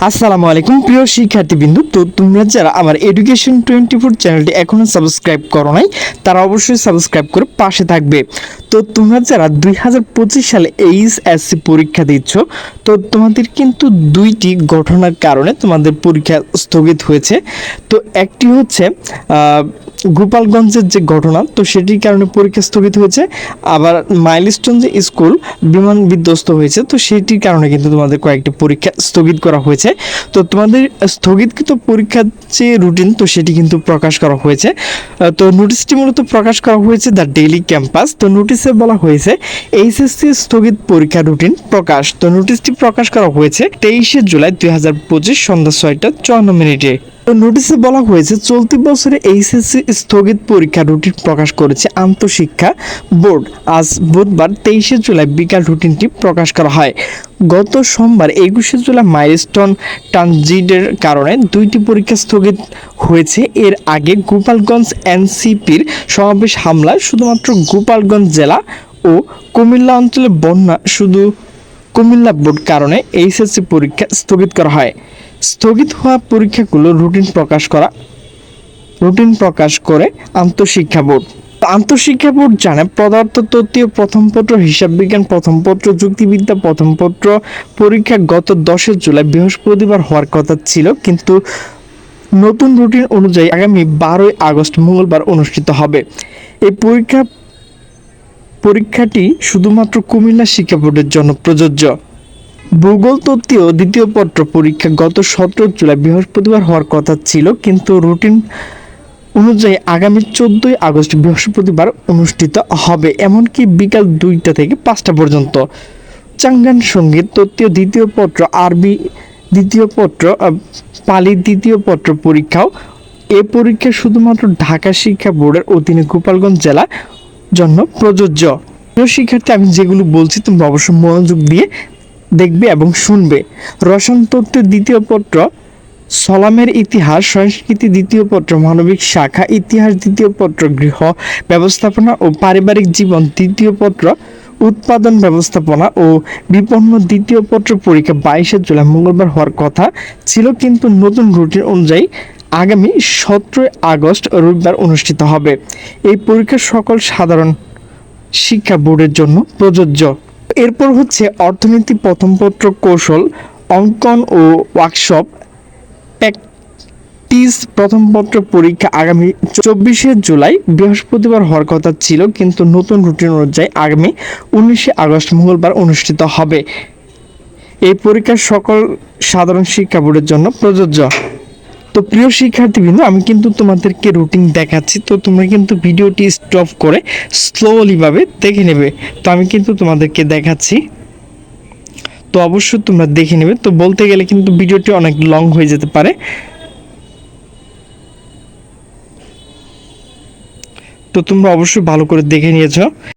আসসালামু আলাইকুম প্রিয় শিক্ষার্থীবৃন্দ। তো তোমরা যারা আমার এডুকেশন 24 চ্যানেলটি এখনো সাবস্ক্রাইব করো নাই তারা অবশ্যই সাবস্ক্রাইব করে পাশে থাকবে। তো তোমরা যারা 2025 সালে এইচএসসি পরীক্ষা দিচ্ছ, তো তোমাদের কিন্তু দুইটি ঘটনার কারণে তোমাদের পরীক্ষা স্থগিত হয়েছে। তো একটি হচ্ছে গোপালগঞ্জের যে ঘটনা, তো সেটির কারণে পরীক্ষা স্থগিত হয়েছে। আবার মাইলস্টোন যে স্কুল বিমান বিধ্বস্ত হয়েছে, তো সেটির কারণে কিন্তু তোমাদের কয়েকটি পরীক্ষা স্থগিত করা হয়েছে। তো তোমাদের স্থগিতকৃত পরীক্ষার যে রুটিন, তো সেটি কিন্তু প্রকাশ করা হয়েছে। তো নোটিশটি মূলত প্রকাশ করা হয়েছে দ্য ডেইলি ক্যাম্পাস। তো নোটিশে বলা হয়েছে এইচএসসি স্থগিত পরীক্ষা রুটিন প্রকাশ। তো নোটিশটি প্রকাশ করা হয়েছে 23শে জুলাই 2025 সন্ধ্যা 6:54। তো নোটিশে বলা হয়েছে চলতি বছরে এইচএসসি স্থগিত পরীক্ষা রুটিন প্রকাশ করেছে আন্তঃশিক্ষা বোর্ড। আজ বুধবার 23শে জুলাই বিকাল রুটিনটি প্রকাশ করা হয়। গত সোমবার 21শে জুলাই মাইলস্টোন ট্রানজিটের কারণে দুইটি পরীক্ষা স্থগিত হয়েছে। এর আগে গোপালগঞ্জ এনসিপির সমাবেশ হামলায় শুধুমাত্র গোপালগঞ্জ জেলা ও কুমিল্লা অঞ্চলে বন্যা শুধু কুমিল্লা বোর্ড কারণে এইচএসসি পরীক্ষা স্থগিত করা হয়। স্থগিত হওয়া পরীক্ষাগুলো রুটিন প্রকাশ করে আন্তঃশিক্ষা বোর্ড। আন্তঃশিক্ষা বোর্ড জানে পদার্থতত্ত্ব প্রথম পত্র, হিসাব বিজ্ঞান প্রথম পত্র, যুক্তিবিদ্যা প্রথম পত্র পরীক্ষা গত 10শে জুলাই বৃহস্পতিবার হওয়ার কথা ছিল, কিন্তু নতুন রুটিন অনুযায়ী আগামী 12ই আগস্ট মঙ্গলবার অনুষ্ঠিত হবে। এই পরীক্ষাটি শুধুমাত্র কুমিল্লা শিক্ষা বোর্ডের জন্য প্রযোজ্য। ভূগোল তত্ত্বীয় দ্বিতীয় পত্র পরীক্ষা গত 17 জুলাই বৃহস্পতিবার হওয়ার কথা ছিল, কিন্তু রুটিন অনুযায়ী আগামী 14ই আগস্ট বৃহস্পতিবার অনুষ্ঠিত হবে, এমনকি বিকাল 2টা থেকে 5টা পর্যন্ত। চাঙ্গান সঙ্গীত তত্ত্বীয় দ্বিতীয় পত্র, আরবি দ্বিতীয় পত্র, পালি দ্বিতীয় পত্র পরীক্ষাও এ পরীক্ষা শুধুমাত্র ঢাকা শিক্ষা বোর্ডের অধীনে গোপালগঞ্জ জেলা জন্য প্রযোজ্য। প্রিয় শিক্ষার্থী, আমি যেগুলো বলছি তোমরা অবশ্যই মনোযোগ দিয়ে দেখবে এবং শুনবে। রসায়ন তত্ত্বের দ্বিতীয় পত্র, সালামের ইতিহাস সংস্কৃতি দ্বিতীয় পত্র, মানবিক শাখা ইতিহাস দ্বিতীয় পত্র, গৃহ ব্যবস্থাপনা ও পারিবারিক জীবন দ্বিতীয় পত্র, উৎপাদন ব্যবস্থাপনা ও বিপণন দ্বিতীয় পত্র পরীক্ষা 22শে জুলাই মঙ্গলবার হওয়ার কথা ছিল, কিন্তু নতুন রুটিন অনুযায়ী আগামী 17 আগস্ট রবিবার অনুষ্ঠিত হবে। এই পরীক্ষা সকল সাধারণ শিক্ষা বোর্ডের জন্য প্রযোজ্য। এরপর হচ্ছে অর্থনীতি প্রথম পত্র, কৌশল, অঙ্কন ও ওয়ার্কশপ প্র্যাকটিস প্রথম পত্র পরীক্ষা আগামী 24শে জুলাই বৃহস্পতিবার হওয়ার কথা ছিল, কিন্তু নতুন রুটিন অনুযায়ী আগামী 19শে আগস্ট মঙ্গলবার অনুষ্ঠিত হবে। এই পরীক্ষা সকল সাধারণ শিক্ষা বোর্ডের জন্য প্রযোজ্য। তো প্রিয় শিক্ষার্থীবৃন্দ, আমি কিন্তু তোমাদেরকে রুটিন দেখাচ্ছি, তো তোমরা কিন্তু ভিডিওটি স্টপ করে স্লোলিভাবে দেখে নেবে। তো আমি কিন্তু তোমাদেরকে দেখাচ্ছি, তো অবশ্যই তোমরা দেখে নেবে। তো বলতে গেলে কিন্তু ভিডিওটি অনেক লং হয়ে যেতে পারে, তো তোমরা অবশ্যই ভালো করে দেখে নিয়েছো।